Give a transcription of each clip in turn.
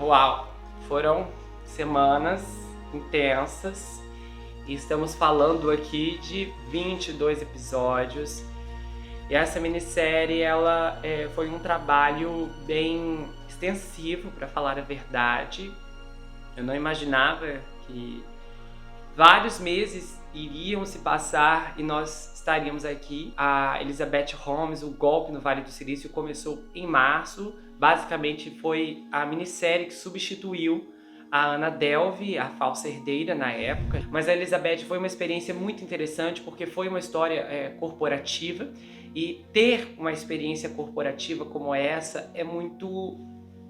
Uau! Foram semanas intensas e estamos falando aqui de 22 episódios. E essa minissérie, ela foi um trabalho bem extensivo, para falar a verdade. Eu não imaginava que vários meses iriam se passar e nós estaríamos aqui. A Elizabeth Holmes, O Golpe no Vale do Silício, começou em março. Basicamente foi a minissérie que substituiu a Anna Delvey, a falsa herdeira na época. Mas a Elizabeth foi uma experiência muito interessante porque foi uma história corporativa. E ter uma experiência corporativa como essa é muito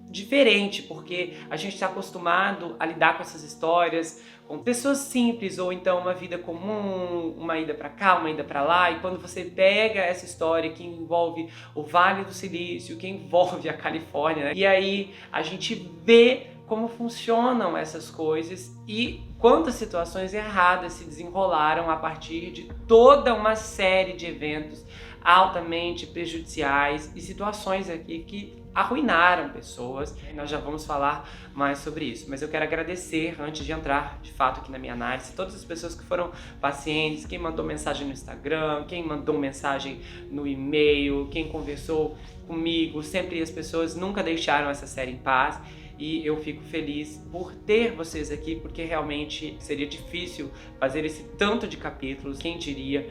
diferente, porque a gente está acostumado a lidar com essas histórias com pessoas simples, ou então uma vida comum, uma ida para cá, uma ida para lá, e quando você pega essa história que envolve o Vale do Silício, que envolve a Califórnia, né? E aí a gente vê como funcionam essas coisas e quantas situações erradas se desenrolaram a partir de toda uma série de eventos altamente prejudiciais e situações aqui que arruinaram pessoas. Nós já vamos falar mais sobre isso, mas eu quero agradecer, antes de entrar de fato aqui na minha análise, todas as pessoas que foram pacientes, quem mandou mensagem no Instagram, quem mandou mensagem no e-mail, quem conversou comigo. Sempre as pessoas nunca deixaram essa série em paz. E eu fico feliz por ter vocês aqui, porque realmente seria difícil fazer esse tanto de capítulos. Quem diria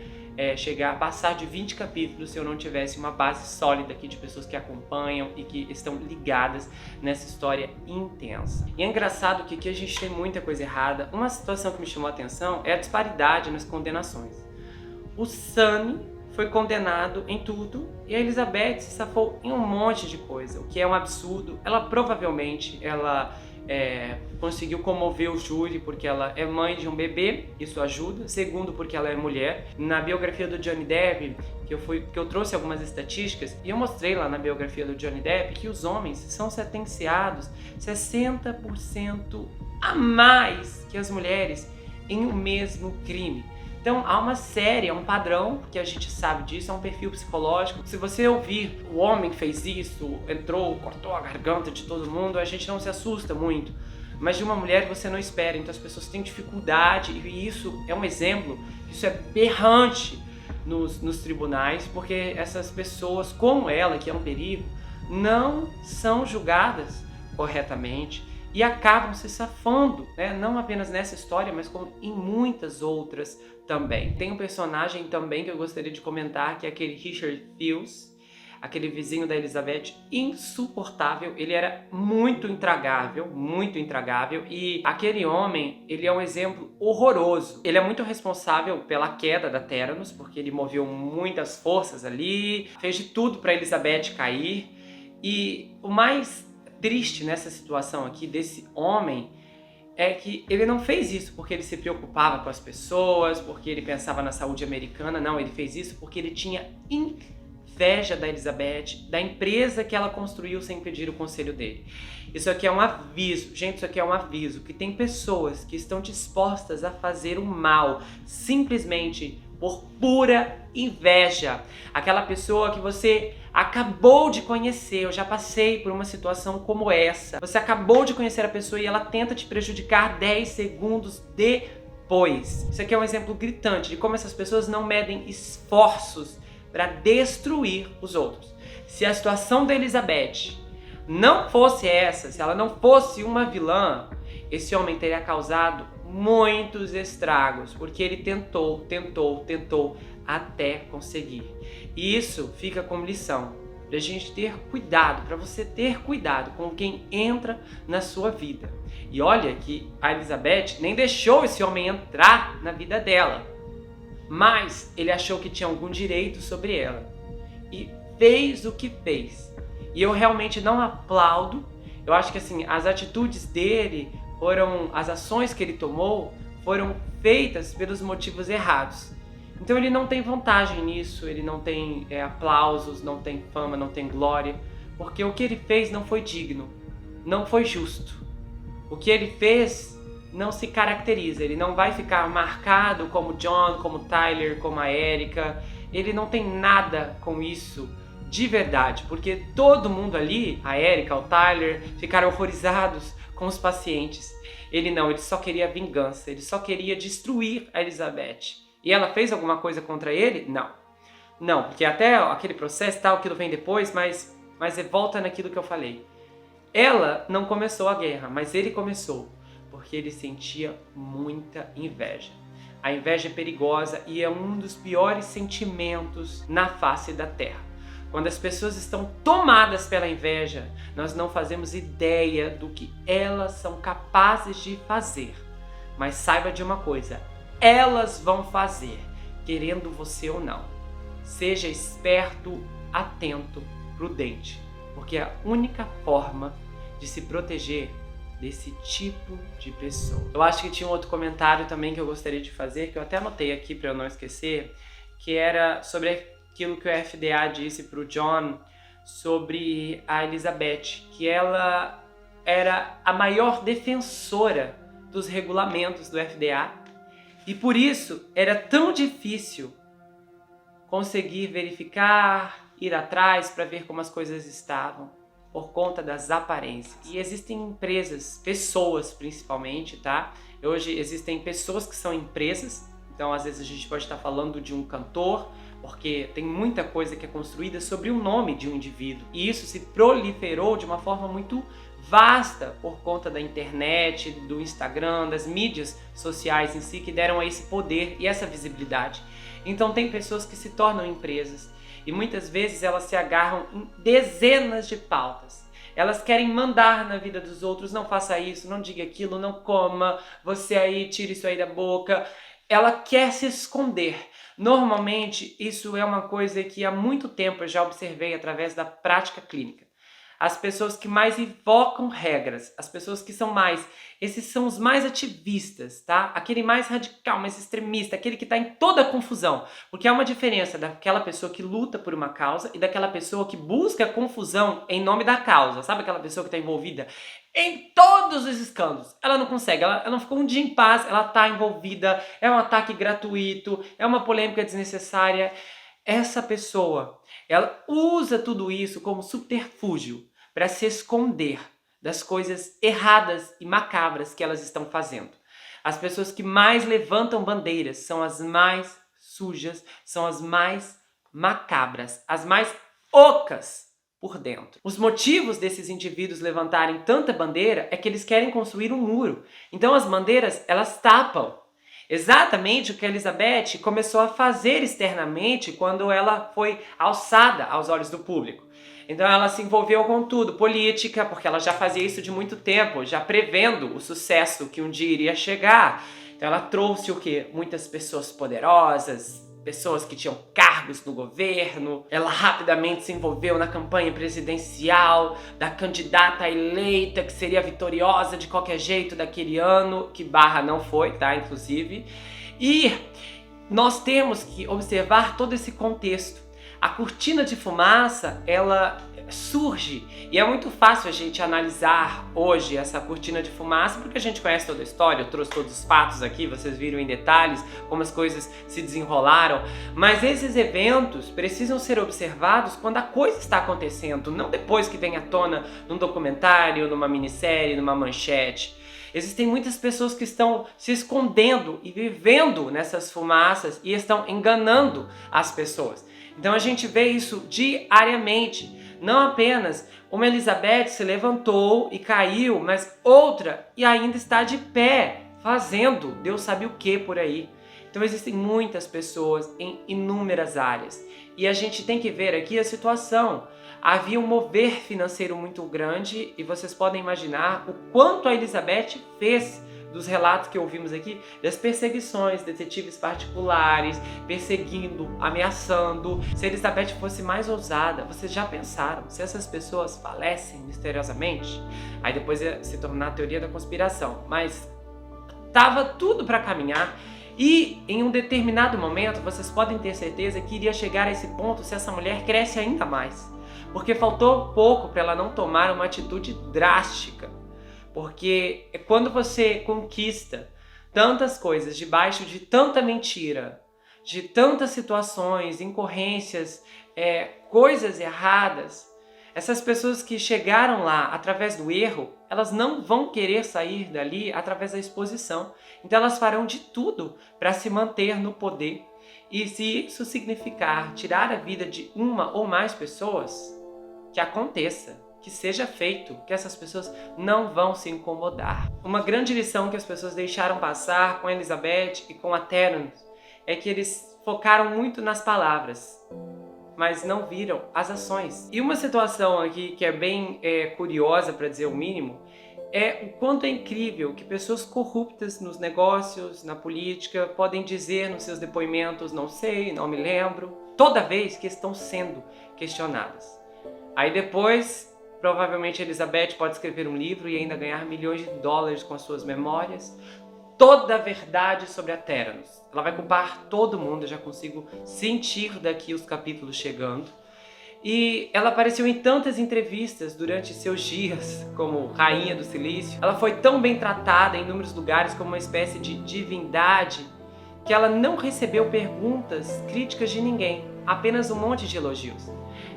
chegar a passar de 20 capítulos se eu não tivesse uma base sólida aqui de pessoas que acompanham e que estão ligadas nessa história intensa. E é engraçado que aqui a gente tem muita coisa errada. Uma situação que me chamou a atenção é a disparidade nas condenações. O Sammy foi condenado em tudo e a Elizabeth se safou em um monte de coisa, o que é um absurdo. Ela provavelmente conseguiu comover o júri porque ela é mãe de um bebê, isso ajuda. Segundo, porque ela é mulher. Na biografia do Johnny Depp, que eu trouxe algumas estatísticas, e eu mostrei lá na biografia do Johnny Depp que os homens são sentenciados 60% a mais que as mulheres em o mesmo crime. Então há uma série, é um padrão, que a gente sabe disso, é um perfil psicológico. Se você ouvir o homem fez isso, entrou, cortou a garganta de todo mundo, a gente não se assusta muito. Mas de uma mulher você não espera, então as pessoas têm dificuldade, e isso é um exemplo, isso é berrante nos tribunais, porque essas pessoas como ela, que é um perigo, não são julgadas corretamente e acabam se safando, né? Não apenas nessa história, mas como em muitas outras também. Tem um personagem também que eu gostaria de comentar, que é aquele Richard Fields, aquele vizinho da Elizabeth, insuportável. Ele era muito intragável, e aquele homem, ele é um exemplo horroroso. Ele é muito responsável pela queda da Theranos, porque ele moveu muitas forças ali, fez de tudo para Elizabeth cair. E o mais triste nessa situação aqui desse homem é que ele não fez isso porque ele se preocupava com as pessoas, porque ele pensava na saúde americana. Não, ele fez isso porque ele tinha inveja da Elizabeth, da empresa que ela construiu sem pedir o conselho dele. Isso aqui é um aviso, gente, isso aqui é um aviso que tem pessoas que estão dispostas a fazer o mal simplesmente por pura inveja. Aquela pessoa que você acabou de conhecer, eu já passei por uma situação como essa. Você acabou de conhecer a pessoa e ela tenta te prejudicar 10 segundos depois. Isso aqui é um exemplo gritante de como essas pessoas não medem esforços para destruir os outros. Se a situação da Elizabeth não fosse essa, se ela não fosse uma vilã, esse homem teria causado muitos estragos, porque ele tentou até conseguir. E isso fica como lição pra gente ter cuidado, pra você ter cuidado com quem entra na sua vida. E olha que a Elizabeth nem deixou esse homem entrar na vida dela, mas ele achou que tinha algum direito sobre ela e fez o que fez. E eu realmente não aplaudo. Eu acho que assim, as atitudes dele as ações que ele tomou foram feitas pelos motivos errados. Então ele não tem vantagem nisso, ele não tem aplausos, não tem fama, não tem glória, porque o que ele fez não foi digno, não foi justo. O que ele fez não se caracteriza, ele não vai ficar marcado como John, como Tyler, como a Erika. Ele não tem nada com isso de verdade, porque todo mundo ali, a Erika, o Tyler, ficaram horrorizados com os pacientes. Ele não, ele só queria vingança, ele só queria destruir a Elizabeth. E ela fez alguma coisa contra ele? Não. Não, porque até aquele processo, tal, aquilo vem depois, mas volta naquilo que eu falei. Ela não começou a guerra, mas ele começou, porque ele sentia muita inveja. A inveja é perigosa e é um dos piores sentimentos na face da Terra. Quando as pessoas estão tomadas pela inveja, nós não fazemos ideia do que elas são capazes de fazer. Mas saiba de uma coisa, elas vão fazer, querendo você ou não. Seja esperto, atento, prudente, porque é a única forma de se proteger desse tipo de pessoa. Eu acho que tinha um outro comentário também que eu gostaria de fazer, que eu até anotei aqui para eu não esquecer, que era sobre aquilo que o FDA disse para o John sobre a Elizabeth, que ela era a maior defensora dos regulamentos do FDA e por isso era tão difícil conseguir verificar, ir atrás para ver como as coisas estavam, por conta das aparências. E existem empresas, pessoas principalmente, tá? Hoje existem pessoas que são empresas, então às vezes a gente pode estar falando de um cantor, porque tem muita coisa que é construída sobre o nome de um indivíduo. E isso se proliferou de uma forma muito vasta por conta da internet, do Instagram, das mídias sociais em si, que deram a esse poder e essa visibilidade. Então tem pessoas que se tornam empresas e muitas vezes elas se agarram em dezenas de pautas. Elas querem mandar na vida dos outros, não faça isso, não diga aquilo, não coma, você aí, tira isso aí da boca. Ela quer se esconder. Normalmente isso é uma coisa que há muito tempo eu já observei através da prática clínica. As pessoas que mais invocam regras, as pessoas que são mais, esses são os mais ativistas, tá? Aquele mais radical, mais extremista, aquele que está em toda a confusão. Porque há uma diferença daquela pessoa que luta por uma causa e daquela pessoa que busca confusão em nome da causa. Sabe aquela pessoa que está envolvida em todos os escândalos? Ela não consegue, ela não ficou um dia em paz, ela está envolvida, é um ataque gratuito, é uma polêmica desnecessária. Essa pessoa, ela usa tudo isso como subterfúgio para se esconder das coisas erradas e macabras que elas estão fazendo. As pessoas que mais levantam bandeiras são as mais sujas, são as mais macabras, as mais ocas por dentro. Os motivos desses indivíduos levantarem tanta bandeira é que eles querem construir um muro. Então as bandeiras, elas tapam exatamente o que a Elizabeth começou a fazer externamente quando ela foi alçada aos olhos do público. Então ela se envolveu com tudo, política, porque ela já fazia isso de muito tempo, já prevendo o sucesso que um dia iria chegar. Então ela trouxe o quê? Muitas pessoas poderosas, pessoas que tinham cargos no governo. Ela rapidamente se envolveu na campanha presidencial da candidata eleita que seria vitoriosa de qualquer jeito daquele ano, que barra não foi, tá? Inclusive. E nós temos que observar todo esse contexto. A cortina de fumaça, ela surge e é muito fácil a gente analisar hoje essa cortina de fumaça porque a gente conhece toda a história, eu trouxe todos os fatos aqui, vocês viram em detalhes como as coisas se desenrolaram, mas esses eventos precisam ser observados quando a coisa está acontecendo, não depois que vem à tona num documentário, numa minissérie, numa manchete. Existem muitas pessoas que estão se escondendo e vivendo nessas fumaças e estão enganando as pessoas. Então a gente vê isso diariamente. Não apenas uma Elizabeth se levantou e caiu, mas outra e ainda está de pé, fazendo Deus sabe o que por aí. Então existem muitas pessoas em inúmeras áreas. E a gente tem que ver aqui a situação. Havia um mover financeiro muito grande e vocês podem imaginar o quanto a Elizabeth fez dos relatos que ouvimos aqui, das perseguições, detetives particulares, perseguindo, ameaçando. Se Elizabeth fosse mais ousada, vocês já pensaram, se essas pessoas falecem misteriosamente? Aí depois ia se tornar a teoria da conspiração, mas tava tudo para caminhar e em um determinado momento vocês podem ter certeza que iria chegar a esse ponto se essa mulher cresce ainda mais, porque faltou pouco para ela não tomar uma atitude drástica. Porque quando você conquista tantas coisas debaixo de tanta mentira, de tantas situações, incorrências coisas erradas, essas pessoas que chegaram lá através do erro, elas não vão querer sair dali através da exposição. Então elas farão de tudo para se manter no poder. E se isso significar tirar a vida de uma ou mais pessoas, que aconteça, que seja feito, que essas pessoas não vão se incomodar. Uma grande lição que as pessoas deixaram passar com a Elizabeth e com a Theranos é que eles focaram muito nas palavras, mas não viram as ações. E uma situação aqui que é bem curiosa, para dizer o mínimo, é o quanto é incrível que pessoas corruptas nos negócios, na política, podem dizer nos seus depoimentos, não sei, não me lembro, toda vez que estão sendo questionadas. Aí depois, provavelmente Elizabeth pode escrever um livro e ainda ganhar milhões de dólares com as suas memórias. Toda a verdade sobre a Theranos. Ela vai culpar todo mundo, eu já consigo sentir daqui os capítulos chegando. E ela apareceu em tantas entrevistas durante seus dias como Rainha do Silício. Ela foi tão bem tratada em inúmeros lugares como uma espécie de divindade que ela não recebeu perguntas, críticas de ninguém, apenas um monte de elogios.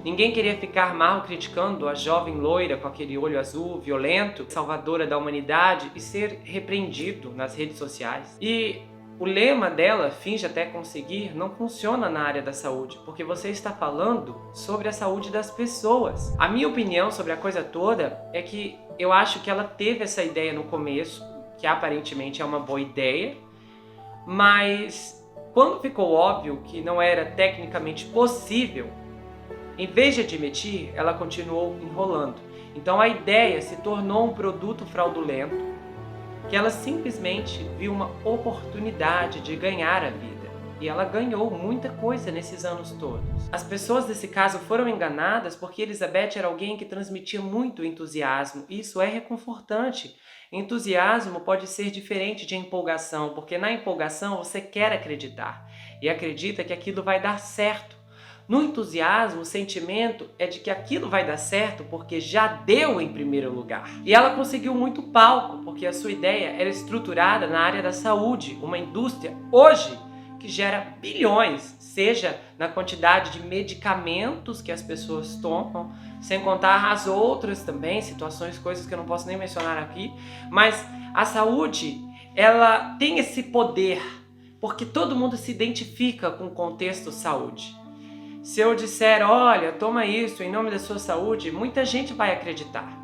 Ninguém queria ficar mal criticando a jovem loira com aquele olho azul, violento, salvadora da humanidade, e ser repreendido nas redes sociais. E o lema dela, finge até conseguir, não funciona na área da saúde, porque você está falando sobre a saúde das pessoas. A minha opinião sobre a coisa toda é que eu acho que ela teve essa ideia no começo, que aparentemente é uma boa ideia, mas quando ficou óbvio que não era tecnicamente possível, em vez de admitir, ela continuou enrolando. Então a ideia se tornou um produto fraudulento, que ela simplesmente viu uma oportunidade de ganhar a vida. E ela ganhou muita coisa nesses anos todos. As pessoas desse caso foram enganadas porque Elizabeth era alguém que transmitia muito entusiasmo. E isso é reconfortante. Entusiasmo pode ser diferente de empolgação, porque na empolgação você quer acreditar e acredita que aquilo vai dar certo. No entusiasmo, o sentimento é de que aquilo vai dar certo porque já deu em primeiro lugar. E ela conseguiu muito palco, porque a sua ideia era estruturada na área da saúde, uma indústria hoje que gera bilhões, seja na quantidade de medicamentos que as pessoas tomam, sem contar as outras também, situações, coisas que eu não posso nem mencionar aqui, mas a saúde, ela tem esse poder, porque todo mundo se identifica com o contexto saúde. Se eu disser, olha, toma isso em nome da sua saúde, muita gente vai acreditar.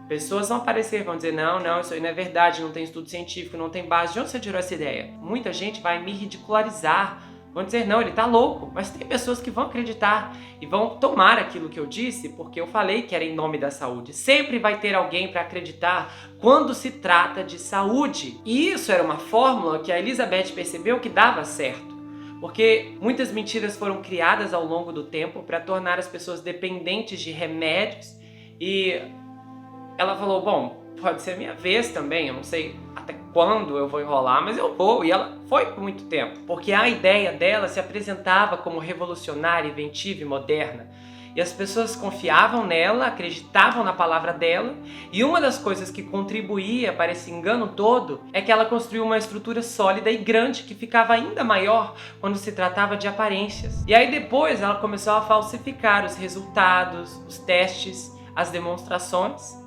Pessoas vão aparecer, vão dizer, não, isso aí não é verdade, não tem estudo científico, não tem base. De onde você tirou essa ideia? Muita gente vai me ridicularizar, vão dizer, não, ele tá louco. Mas tem pessoas que vão acreditar e vão tomar aquilo que eu disse, porque eu falei que era em nome da saúde. Sempre vai ter alguém para acreditar quando se trata de saúde. E isso era uma fórmula que a Elizabeth percebeu que dava certo. Porque muitas mentiras foram criadas ao longo do tempo para tornar as pessoas dependentes de remédios. E ela falou, bom, pode ser a minha vez também, eu não sei até quando eu vou enrolar, mas eu vou. E ela foi por muito tempo, porque a ideia dela se apresentava como revolucionária, inventiva e moderna. E as pessoas confiavam nela, acreditavam na palavra dela. E uma das coisas que contribuía para esse engano todo é que ela construiu uma estrutura sólida e grande que ficava ainda maior quando se tratava de aparências. E aí depois ela começou a falsificar os resultados, os testes, as demonstrações.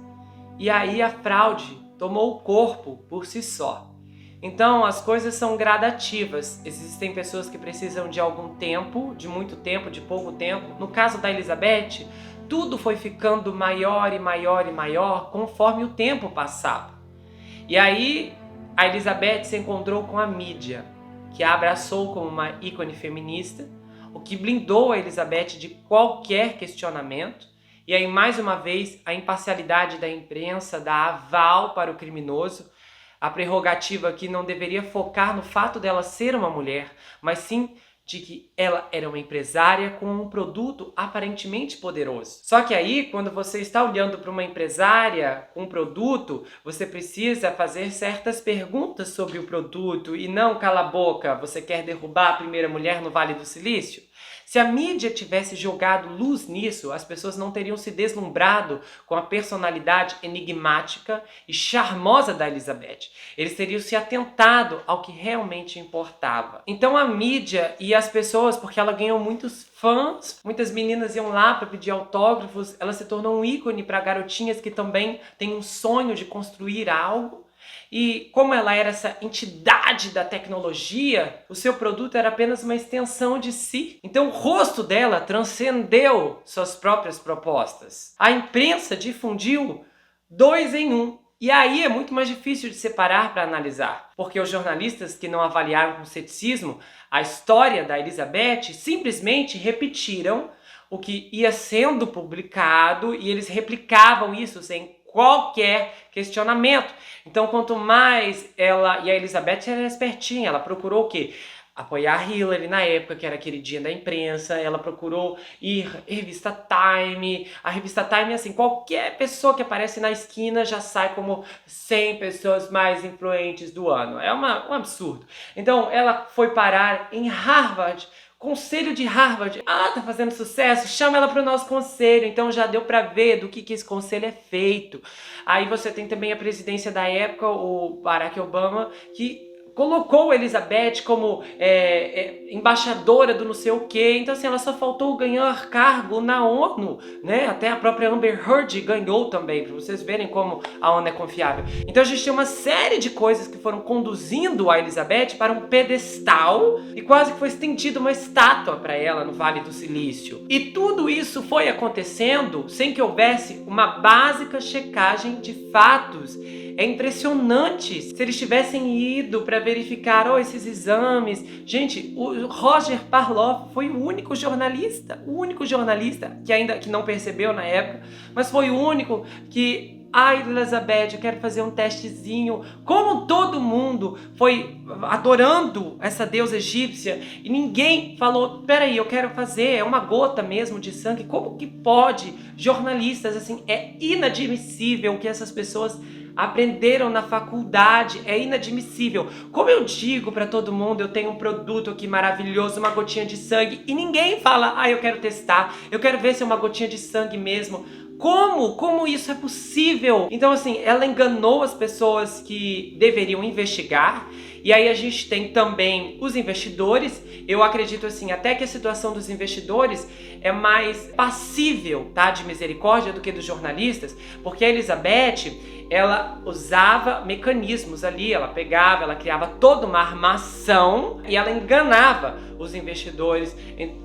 E aí a fraude tomou o corpo por si só. Então as coisas são gradativas. Existem pessoas que precisam de algum tempo, de muito tempo, de pouco tempo. No caso da Elizabeth, tudo foi ficando maior e maior e maior conforme o tempo passava. E aí a Elizabeth se encontrou com a mídia, que a abraçou como uma ícone feminista, o que blindou a Elizabeth de qualquer questionamento. E aí, mais uma vez, a imparcialidade da imprensa dá aval para o criminoso. A prerrogativa aqui não deveria focar no fato dela ser uma mulher, mas sim de que ela era uma empresária com um produto aparentemente poderoso. Só que aí, quando você está olhando para uma empresária com um produto, você precisa fazer certas perguntas sobre o produto e não cala a boca, você quer derrubar a primeira mulher no Vale do Silício? Se a mídia tivesse jogado luz nisso, as pessoas não teriam se deslumbrado com a personalidade enigmática e charmosa da Elizabeth. Eles teriam se atentado ao que realmente importava. Então a mídia e as pessoas, porque ela ganhou muitos fãs, muitas meninas iam lá para pedir autógrafos, ela se tornou um ícone para garotinhas que também têm um sonho de construir algo. E como ela era essa entidade da tecnologia, o seu produto era apenas uma extensão de si. Então o rosto dela transcendeu suas próprias propostas. A imprensa difundiu 2 em 1. E aí é muito mais difícil de separar para analisar, porque os jornalistas que não avaliaram com ceticismo a história da Elizabeth simplesmente repetiram o que ia sendo publicado e eles replicavam isso sem qualquer questionamento. Então, quanto mais ela... E a Elizabeth era espertinha, ela procurou o quê? Apoiar a Hillary na época, que era queridinha da imprensa. Ela procurou ir à revista Time. A revista Time, assim, qualquer pessoa que aparece na esquina já sai como 100 pessoas mais influentes do ano. É um absurdo. Então, ela foi parar em Harvard. Conselho de Harvard. Ah, tá fazendo sucesso? Chama ela para o nosso conselho. Então já deu para ver do que esse conselho é feito. Aí você tem também a presidência da época, o Barack Obama, que colocou Elizabeth como embaixadora do não sei o quê. Então, assim, ela só faltou ganhar cargo na ONU, né? Até a própria Amber Heard ganhou também, para vocês verem como a ONU é confiável. Então, a gente tem uma série de coisas que foram conduzindo a Elizabeth para um pedestal e quase que foi estendida uma estátua para ela no Vale do Silício. E tudo isso foi acontecendo sem que houvesse uma básica checagem de fatos. É impressionante se eles tivessem ido para verificar esses exames. Gente, o Roger Parloff foi o único jornalista que não percebeu na época, mas foi o único que... Elizabeth, eu quero fazer um testezinho. Como todo mundo foi adorando essa deusa egípcia e ninguém falou, peraí, eu quero fazer, é uma gota mesmo de sangue. Como que pode? Jornalistas, assim, é inadmissível que essas pessoas aprenderam na faculdade, é inadmissível. Como eu digo para todo mundo, eu tenho um produto aqui maravilhoso, uma gotinha de sangue, e ninguém fala, eu quero testar, eu quero ver se é uma gotinha de sangue mesmo. Como isso é possível? Então, assim, ela enganou as pessoas que deveriam investigar. E aí a gente tem também os investidores. Eu acredito, assim, até que a situação dos investidores é mais passível, tá, de misericórdia do que dos jornalistas, porque a Elizabeth, ela usava mecanismos ali, ela criava toda uma armação e ela enganava os investidores.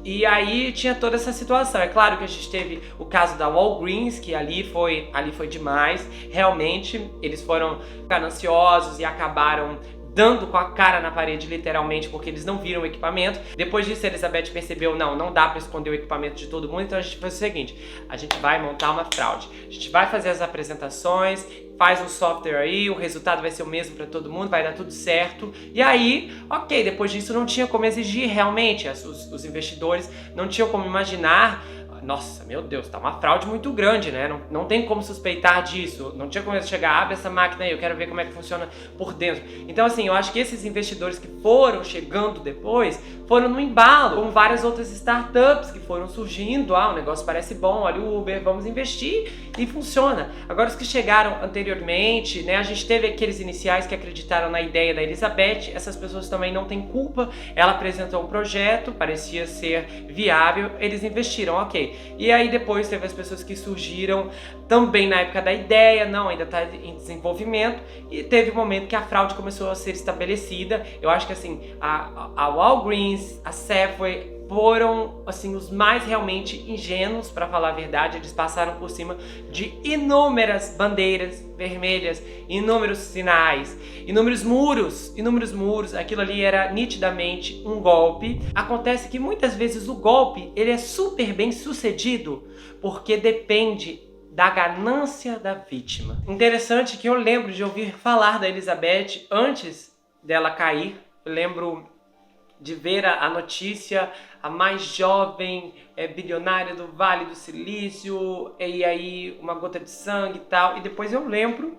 E aí tinha toda essa situação. É claro que a gente teve o caso da Walgreens, que ali foi demais. Realmente, eles foram gananciosos e acabaram dando com a cara na parede, literalmente, porque eles não viram o equipamento. Depois disso, a Elizabeth percebeu, não dá pra esconder o equipamento de todo mundo, então a gente fez o seguinte, a gente vai montar uma fraude. A gente vai fazer as apresentações, faz um software aí, o resultado vai ser o mesmo para todo mundo, vai dar tudo certo. E aí, ok, depois disso não tinha como exigir realmente, os investidores não tinham como imaginar. Nossa, meu Deus, tá uma fraude muito grande, né? Não tem como suspeitar disso. Não tinha como chegar, abre essa máquina aí, eu quero ver como é que funciona por dentro. Então, assim, eu acho que esses investidores que foram chegando depois, foram no embalo, como várias outras startups que foram surgindo. O negócio parece bom, olha o Uber, vamos investir, e funciona. Agora, os que chegaram anteriormente, né? A gente teve aqueles iniciais que acreditaram na ideia da Elizabeth, essas pessoas também não têm culpa. Ela apresentou um projeto, parecia ser viável, eles investiram, ok. E aí depois teve as pessoas que surgiram também na época da ideia, ainda está em desenvolvimento, e teve um momento que a fraude começou a ser estabelecida. Eu acho que assim, a Walgreens, a Safeway foram assim os mais realmente ingênuos, para falar a verdade. Eles passaram por cima de inúmeras bandeiras vermelhas, inúmeros sinais, inúmeros muros. Aquilo ali era nitidamente um golpe. Acontece que muitas vezes o golpe ele é super bem sucedido porque depende da ganância da vítima. Interessante que eu lembro de ouvir falar da Elizabeth antes dela cair. Eu lembro de ver a notícia, a mais jovem bilionária do Vale do Silício, e aí uma gota de sangue e tal. E depois eu lembro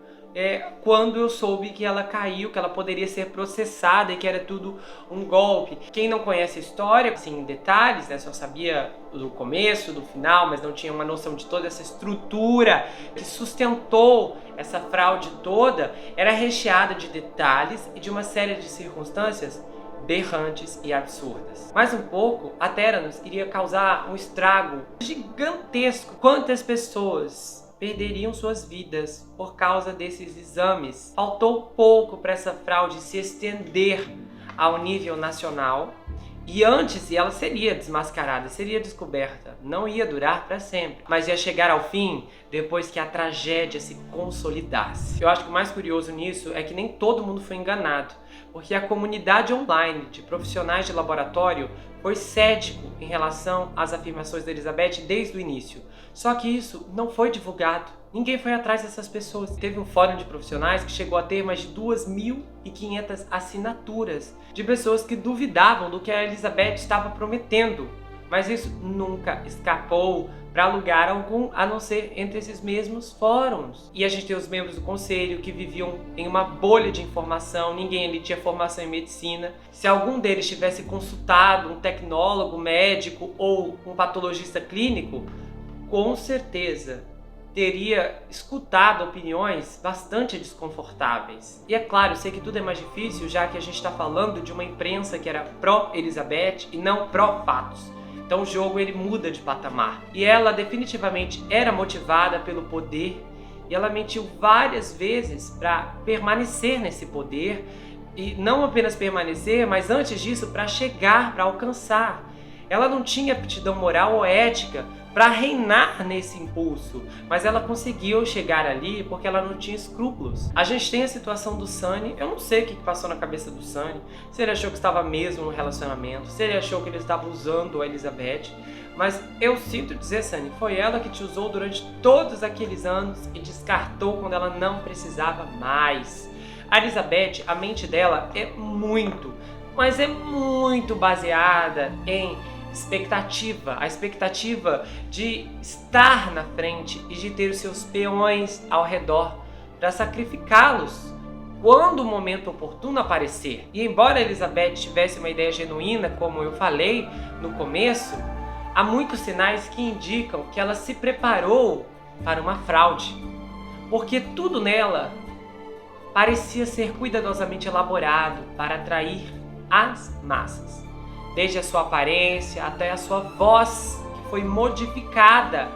quando eu soube que ela caiu, que ela poderia ser processada e que era tudo um golpe. Quem não conhece a história, assim, em detalhes, né, só sabia do começo, do final, mas não tinha uma noção de toda essa estrutura que sustentou essa fraude toda, era recheada de detalhes e de uma série de circunstâncias berrantes e absurdas. Mais um pouco, a Theranos iria causar um estrago gigantesco. Quantas pessoas perderiam suas vidas por causa desses exames? Faltou pouco para essa fraude se estender ao nível nacional. E antes ela seria desmascarada, seria descoberta. Não ia durar para sempre, mas ia chegar ao fim depois que a tragédia se consolidasse. Eu acho que o mais curioso nisso é que nem todo mundo foi enganado, porque a comunidade online de profissionais de laboratório foi cético em relação às afirmações da Elizabeth desde o início. Só que isso não foi divulgado. Ninguém foi atrás dessas pessoas. Teve um fórum de profissionais que chegou a ter mais de 2.500 assinaturas de pessoas que duvidavam do que a Elizabeth estava prometendo. Mas isso nunca escapou para lugar algum, a não ser entre esses mesmos fóruns. E a gente tem os membros do conselho que viviam em uma bolha de informação, ninguém ali tinha formação em medicina. Se algum deles tivesse consultado um tecnólogo, médico ou um patologista clínico, com certeza teria escutado opiniões bastante desconfortáveis. E é claro, eu sei que tudo é mais difícil, já que a gente está falando de uma imprensa que era pró-Elizabeth e não pró-fatos. Então o jogo ele muda de patamar. E ela definitivamente era motivada pelo poder e ela mentiu várias vezes para permanecer nesse poder. E não apenas permanecer, mas antes disso para chegar, para alcançar. Ela não tinha aptidão moral ou ética para reinar nesse impulso, mas ela conseguiu chegar ali porque ela não tinha escrúpulos. A gente tem a situação do Sunny, eu não sei o que passou na cabeça do Sunny, se ele achou que estava mesmo no relacionamento, se ele achou que ele estava usando a Elizabeth, mas eu sinto dizer, Sunny, foi ela que te usou durante todos aqueles anos e descartou quando ela não precisava mais. A Elizabeth, a mente dela é muito, mas é muito baseada em expectativa, a expectativa de estar na frente e de ter os seus peões ao redor para sacrificá-los quando o momento oportuno aparecer. E embora Elizabeth tivesse uma ideia genuína, como eu falei no começo, há muitos sinais que indicam que ela se preparou para uma fraude, porque tudo nela parecia ser cuidadosamente elaborado para atrair as massas. Desde a sua aparência até a sua voz, que foi modificada.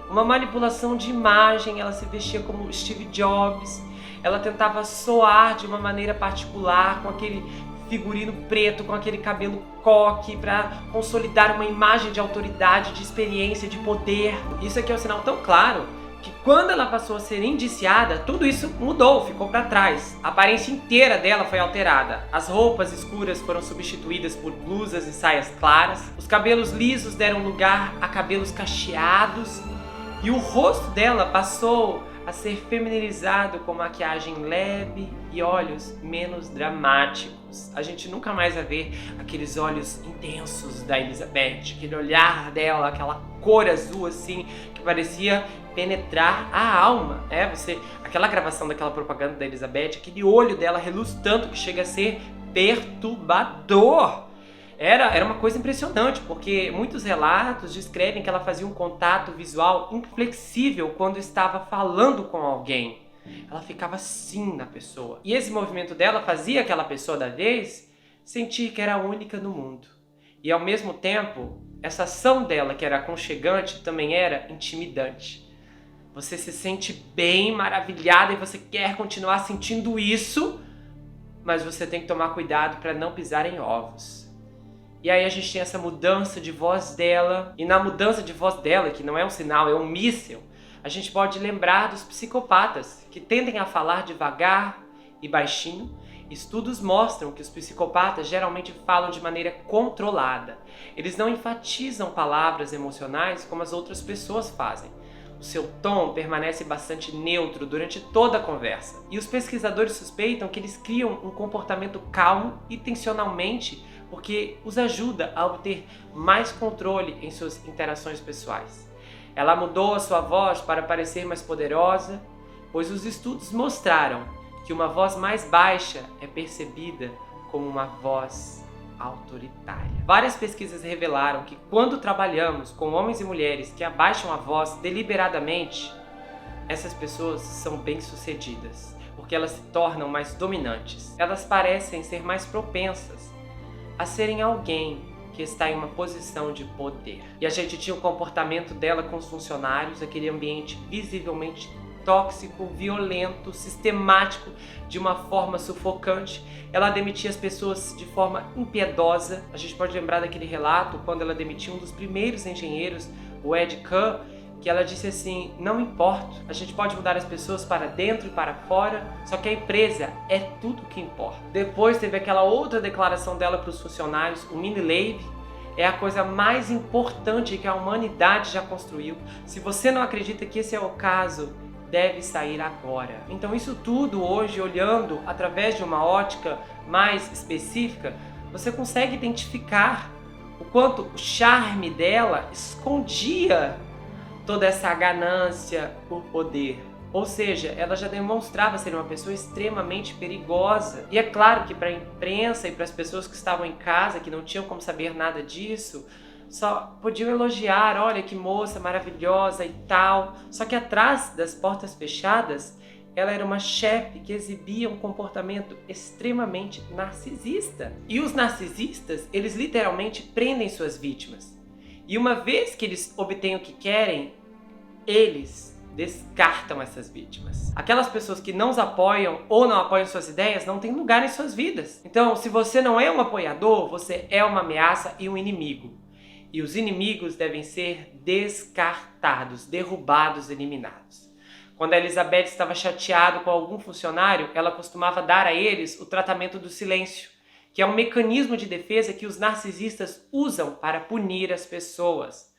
Uma manipulação de imagem, ela se vestia como Steve Jobs, ela tentava soar de uma maneira particular, com aquele figurino preto, com aquele cabelo coque, para consolidar uma imagem de autoridade, de experiência, de poder. Isso aqui é um sinal tão claro que quando ela passou a ser indiciada, tudo isso mudou, ficou para trás. A aparência inteira dela foi alterada. As roupas escuras foram substituídas por blusas e saias claras. Os cabelos lisos deram lugar a cabelos cacheados. E o rosto dela passou a ser feminilizado com maquiagem leve e olhos menos dramáticos. A gente nunca mais vai ver aqueles olhos intensos da Elizabeth, aquele olhar dela, aquela cor azul assim, que parecia penetrar a alma. Aquela gravação daquela propaganda da Elizabeth, aquele olho dela reluz tanto que chega a ser perturbador. Era uma coisa impressionante, porque muitos relatos descrevem que ela fazia um contato visual inflexível quando estava falando com alguém. Ela ficava assim na pessoa. E esse movimento dela fazia aquela pessoa da vez sentir que era a única no mundo. E ao mesmo tempo, essa ação dela, que era aconchegante, também era intimidante. Você se sente bem, maravilhada, e você quer continuar sentindo isso, mas você tem que tomar cuidado para não pisar em ovos. E aí a gente tem essa mudança de voz dela, e na mudança de voz dela, que não é um sinal, é um míssil, a gente pode lembrar dos psicopatas, que tendem a falar devagar e baixinho. Estudos mostram que os psicopatas geralmente falam de maneira controlada. Eles não enfatizam palavras emocionais como as outras pessoas fazem. O seu tom permanece bastante neutro durante toda a conversa. E os pesquisadores suspeitam que eles criam um comportamento calmo intencionalmente porque os ajuda a obter mais controle em suas interações pessoais. Ela mudou a sua voz para parecer mais poderosa pois os estudos mostraram que uma voz mais baixa é percebida como uma voz autoritária. Várias pesquisas revelaram que quando trabalhamos com homens e mulheres que abaixam a voz deliberadamente, essas pessoas são bem-sucedidas, porque elas se tornam mais dominantes. Elas parecem ser mais propensas a serem alguém que está em uma posição de poder. E a gente tinha o comportamento dela com os funcionários, aquele ambiente visivelmente tóxico, violento, sistemático, de uma forma sufocante. Ela demitia as pessoas de forma impiedosa. A gente pode lembrar daquele relato quando ela demitiu um dos primeiros engenheiros, o Ed Kahn, que ela disse assim: não importa, a gente pode mudar as pessoas para dentro e para fora, só que a empresa é tudo que importa. Depois teve aquela outra declaração dela para os funcionários: o mini-lab é a coisa mais importante que a humanidade já construiu. Se você não acredita que esse é o caso, deve sair agora. Então isso tudo hoje, olhando através de uma ótica mais específica, você consegue identificar o quanto o charme dela escondia toda essa ganância por poder. Ou seja, ela já demonstrava ser uma pessoa extremamente perigosa. E é claro que para a imprensa e para as pessoas que estavam em casa, que não tinham como saber nada disso, só podiam elogiar: olha que moça maravilhosa e tal. Só que atrás das portas fechadas, ela era uma chefe que exibia um comportamento extremamente narcisista. E os narcisistas, eles literalmente prendem suas vítimas. E uma vez que eles obtêm o que querem, eles descartam essas vítimas. Aquelas pessoas que não os apoiam ou não apoiam suas ideias não têm lugar em suas vidas. Então, se você não é um apoiador, você é uma ameaça e um inimigo. E os inimigos devem ser descartados, derrubados, eliminados. Quando a Elizabeth estava chateada com algum funcionário, ela costumava dar a eles o tratamento do silêncio, que é um mecanismo de defesa que os narcisistas usam para punir as pessoas.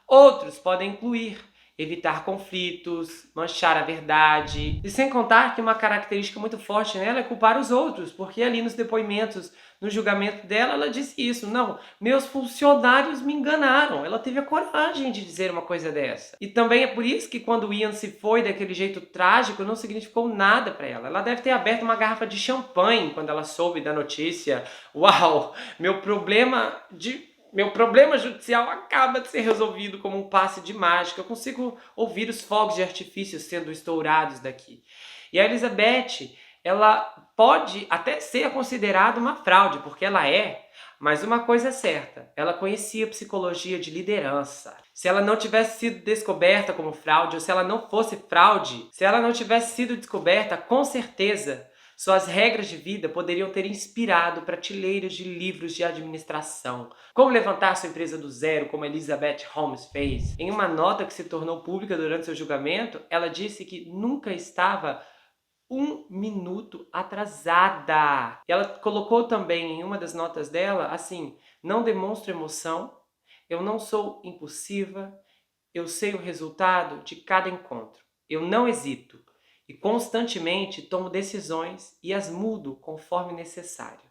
Outros podem incluir evitar conflitos, manchar a verdade. E sem contar que uma característica muito forte nela é culpar os outros, porque ali nos depoimentos, no julgamento dela, ela disse isso: não, meus funcionários me enganaram. Ela teve a coragem de dizer uma coisa dessa. E também é por isso que quando o Ian se foi daquele jeito trágico, não significou nada para ela. Ela deve ter aberto uma garrafa de champanhe quando ela soube da notícia. Uau, meu problema judicial acaba de ser resolvido como um passe de mágica. Eu consigo ouvir os fogos de artifício sendo estourados daqui. E a Elizabeth, ela pode até ser considerada uma fraude, porque ela é, mas uma coisa é certa: ela conhecia psicologia de liderança. Se ela não tivesse sido descoberta como fraude, ou se ela não fosse fraude, se ela não tivesse sido descoberta, com certeza suas regras de vida poderiam ter inspirado prateleiras de livros de administração. Como levantar sua empresa do zero, como Elizabeth Holmes fez. Em uma nota que se tornou pública durante seu julgamento, ela disse que nunca estava 1 minuto atrasada. Ela colocou também em uma das notas dela assim: não demonstro emoção, eu não sou impulsiva, eu sei o resultado de cada encontro. Eu não hesito. E constantemente tomo decisões e as mudo conforme necessário.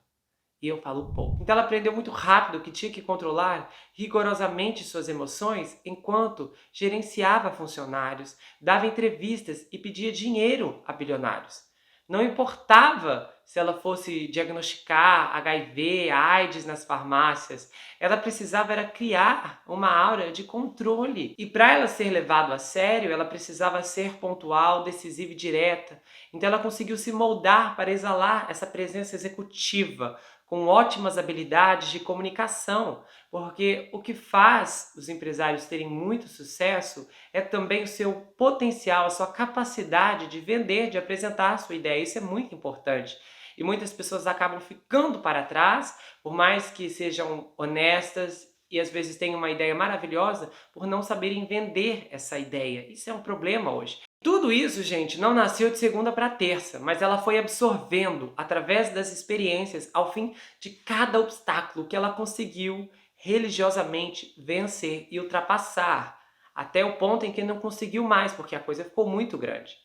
E eu falo pouco. Então ela aprendeu muito rápido que tinha que controlar rigorosamente suas emoções enquanto gerenciava funcionários, dava entrevistas e pedia dinheiro a bilionários. Não importava se ela fosse diagnosticar HIV, AIDS nas farmácias, ela precisava era criar uma aura de controle. E para ela ser levada a sério, ela precisava ser pontual, decisiva e direta. Então ela conseguiu se moldar para exalar essa presença executiva, com ótimas habilidades de comunicação, porque o que faz os empresários terem muito sucesso é também o seu potencial, a sua capacidade de vender, de apresentar a sua ideia. Isso é muito importante. E muitas pessoas acabam ficando para trás, por mais que sejam honestas e às vezes tenham uma ideia maravilhosa, por não saberem vender essa ideia. Isso é um problema hoje. Tudo isso, gente, não nasceu de segunda para terça, mas ela foi absorvendo através das experiências ao fim de cada obstáculo que ela conseguiu religiosamente vencer e ultrapassar, até o ponto em que não conseguiu mais, porque a coisa ficou muito grande.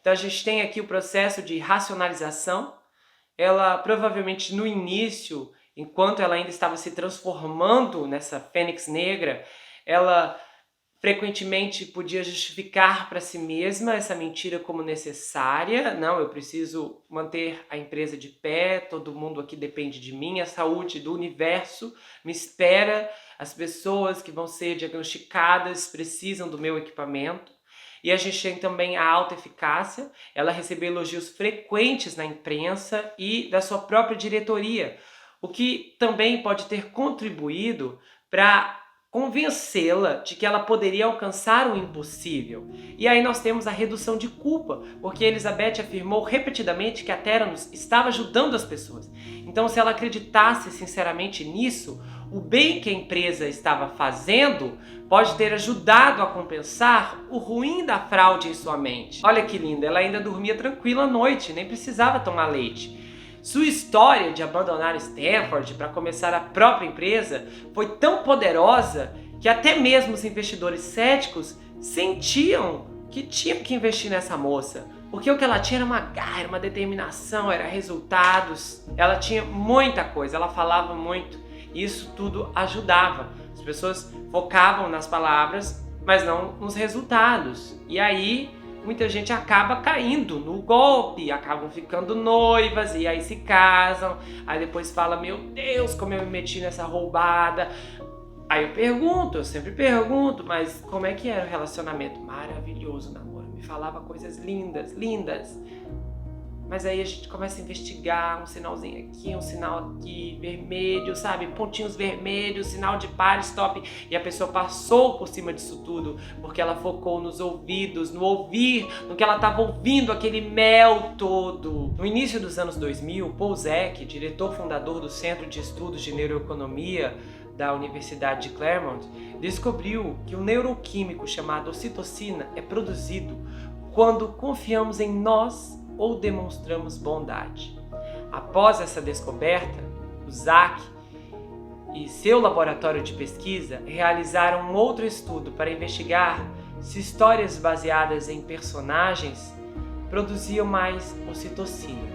Então a gente tem aqui o processo de racionalização. Ela provavelmente no início, enquanto ela ainda estava se transformando nessa fênix negra, ela frequentemente podia justificar para si mesma essa mentira como necessária. Não, eu preciso manter a empresa de pé, todo mundo aqui depende de mim, a saúde do universo me espera, as pessoas que vão ser diagnosticadas precisam do meu equipamento. E a gente tem também a alta eficácia, ela recebeu elogios frequentes na imprensa e da sua própria diretoria, o que também pode ter contribuído para convencê-la de que ela poderia alcançar o impossível. E aí nós temos a redução de culpa, porque Elizabeth afirmou repetidamente que a Theranos estava ajudando as pessoas. Então, se ela acreditasse sinceramente nisso, o bem que a empresa estava fazendo pode ter ajudado a compensar o ruim da fraude em sua mente. Olha que linda, ela ainda dormia tranquila à noite, nem precisava tomar leite. Sua história de abandonar Stanford para começar a própria empresa foi tão poderosa que até mesmo os investidores céticos sentiam que tinham que investir nessa moça. Porque o que ela tinha era uma garra, uma determinação, era resultados. Ela tinha muita coisa, ela falava muito. E isso tudo ajudava. As pessoas focavam nas palavras, mas não nos resultados. E aí muita gente acaba caindo no golpe, acabam ficando noivas e aí se casam, aí depois fala, meu Deus, como eu me meti nessa roubada. Aí eu sempre pergunto, mas como é que era o relacionamento? Maravilhoso o namoro, me falava coisas lindas, lindas. Mas aí a gente começa a investigar, um sinalzinho aqui, um sinal aqui, vermelho, sabe? Pontinhos vermelhos, sinal de para, stop. E a pessoa passou por cima disso tudo, porque ela focou nos ouvidos, no ouvir, no que ela estava ouvindo, aquele mel todo. No início dos anos 2000, Paul Zek, diretor fundador do Centro de Estudos de Neuroeconomia da Universidade de Claremont, descobriu que um neuroquímico chamado ocitocina é produzido quando confiamos em nós ou demonstramos bondade. Após essa descoberta, o Zak e seu laboratório de pesquisa realizaram um outro estudo para investigar se histórias baseadas em personagens produziam mais ocitocina.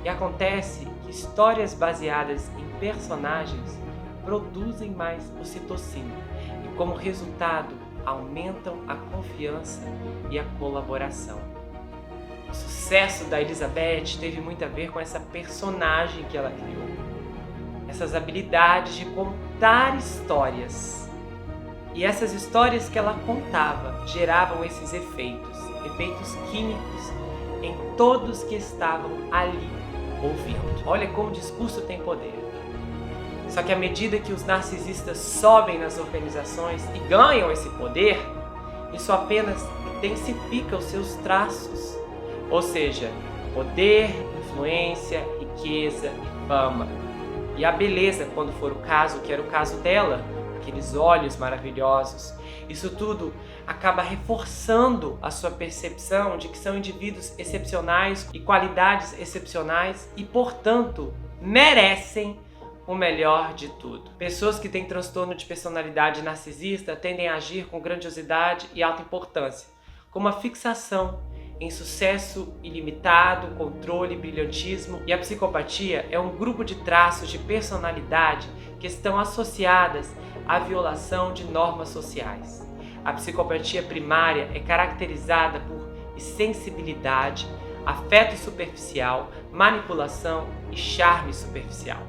E acontece que histórias baseadas em personagens produzem mais ocitocina e, como resultado, aumentam a confiança e a colaboração. O sucesso da Elizabeth teve muito a ver com essa personagem que ela criou. Essas habilidades de contar histórias. E essas histórias que ela contava geravam esses efeitos químicos em todos que estavam ali ouvindo. Olha como o discurso tem poder. Só que à medida que os narcisistas sobem nas organizações e ganham esse poder, isso apenas intensifica os seus traços. Ou seja, poder, influência, riqueza e fama. E a beleza, quando for o caso, que era o caso dela, aqueles olhos maravilhosos. Isso tudo acaba reforçando a sua percepção de que são indivíduos excepcionais e qualidades excepcionais e, portanto, merecem o melhor de tudo. Pessoas que têm transtorno de personalidade narcisista tendem a agir com grandiosidade e alta importância, com uma fixação em sucesso ilimitado, controle, brilhantismo, e a psicopatia é um grupo de traços de personalidade que estão associadas à violação de normas sociais. A psicopatia primária é caracterizada por insensibilidade, afeto superficial, manipulação e charme superficial.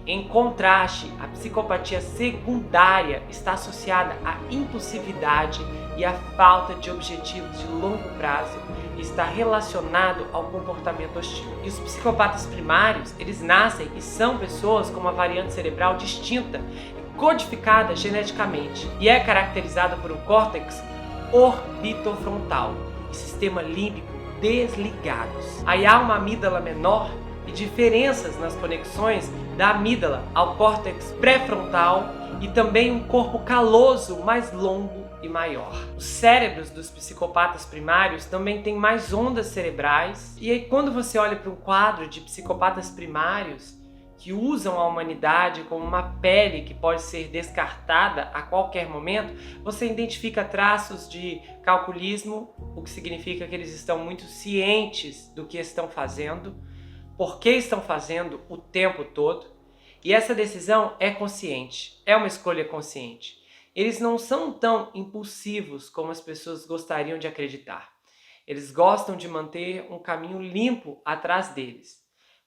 Em contraste, a psicopatia secundária está associada à impulsividade e à falta de objetivos de longo prazo e está relacionado ao comportamento hostil. E os psicopatas primários, eles nascem e são pessoas com uma variante cerebral distinta e codificada geneticamente e é caracterizada por um córtex orbitofrontal e sistema límbico desligados. Aí há uma amígdala menor e diferenças nas conexões da amígdala ao córtex pré-frontal e também um corpo caloso mais longo e maior. Os cérebros dos psicopatas primários também têm mais ondas cerebrais. E aí, quando você olha para um quadro de psicopatas primários que usam a humanidade como uma pele que pode ser descartada a qualquer momento, você identifica traços de calculismo, o que significa que eles estão muito cientes do que estão fazendo, por que estão fazendo o tempo todo, e essa decisão é consciente, é uma escolha consciente. eles não são tão impulsivos como as pessoas gostariam de acreditar. Eles gostam de manter um caminho limpo atrás deles,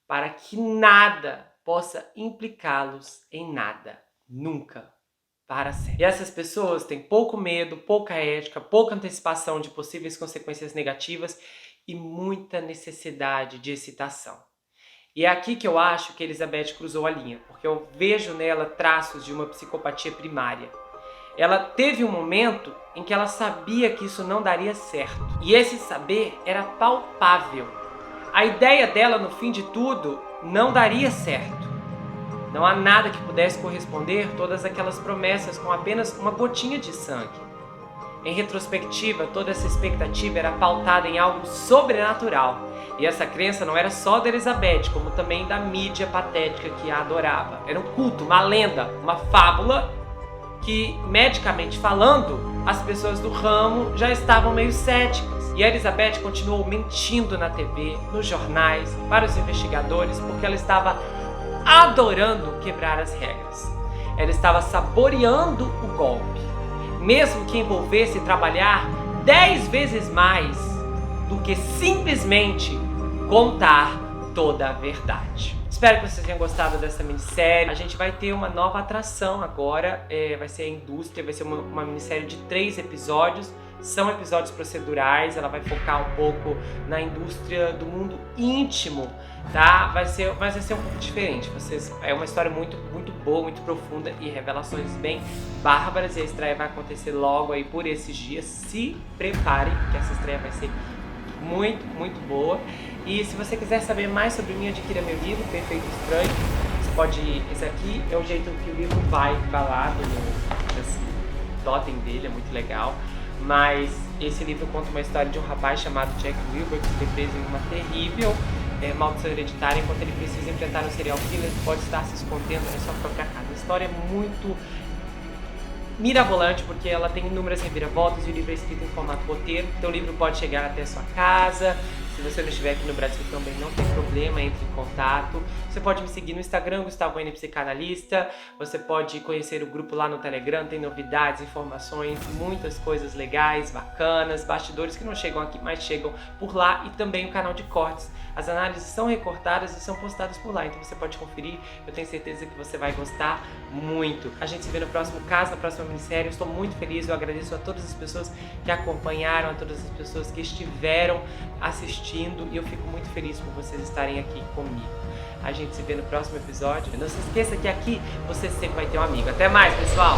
para que nada possa implicá-los em nada, nunca, para sempre. E essas pessoas têm pouco medo, pouca ética, pouca antecipação de possíveis consequências negativas e muita necessidade de excitação. E é aqui que eu acho que Elizabeth cruzou a linha, porque eu vejo nela traços de uma psicopatia primária. Ela teve um momento em que ela sabia que isso não daria certo. E esse saber era palpável. A ideia dela, no fim de tudo, não daria certo. Não há nada que pudesse corresponder todas aquelas promessas com apenas uma gotinha de sangue. Em retrospectiva, toda essa expectativa era pautada em algo sobrenatural. E essa crença não era só da Elizabeth, como também da mídia patética que a adorava. Era um culto, uma lenda, uma fábula que, medicamente falando, as pessoas do ramo já estavam meio céticas. E a Elizabeth continuou mentindo na TV, nos jornais, para os investigadores, porque ela estava adorando quebrar as regras. Ela estava saboreando o golpe, mesmo que envolvesse trabalhar 10 vezes mais do que simplesmente contar toda a verdade. Espero que vocês tenham gostado dessa minissérie. A gente vai ter uma nova atração agora, vai ser a Indústria, vai ser uma minissérie de 3 episódios. São episódios procedurais, ela vai focar um pouco na indústria do mundo íntimo, tá? Mas vai ser um pouco diferente. É uma história muito boa, muito profunda e revelações bem bárbaras. E a estreia vai acontecer logo aí por esses dias. Se preparem, porque essa estreia vai ser muito boa. E se você quiser saber mais sobre mim, adquira meu livro, Perfeito Estranho. Você pode ir, esse aqui é o jeito que o livro vai lá no totem dele, é muito legal. Mas esse livro conta uma história de um rapaz chamado Jack Wilbur, que foi preso em uma terrível maldição hereditária. Enquanto ele precisa enfrentar um serial killer que pode estar se escondendo na sua própria casa. A história é muito mirabolante, porque ela tem inúmeras reviravoltas e o livro é escrito em formato roteiro. Então o livro pode chegar até a sua casa. Se você não estiver aqui no Brasil também não tem problema, entre em contato. Você pode me seguir no Instagram, Gustavo N Psicanalista. Você pode conhecer o grupo lá no Telegram, tem novidades, informações, muitas coisas legais, bacanas, bastidores que não chegam aqui, mas chegam por lá. E também o canal de cortes. As análises são recortadas e são postadas por lá, então você pode conferir. Eu tenho certeza que você vai gostar muito. A gente se vê no próximo caso, na próxima minissérie. Eu estou muito feliz, eu agradeço a todas as pessoas que acompanharam, a todas as pessoas que estiveram assistindo, e eu fico muito feliz por vocês estarem aqui comigo. A gente se vê no próximo episódio. Não se esqueça que aqui você sempre vai ter um amigo. Até mais, pessoal!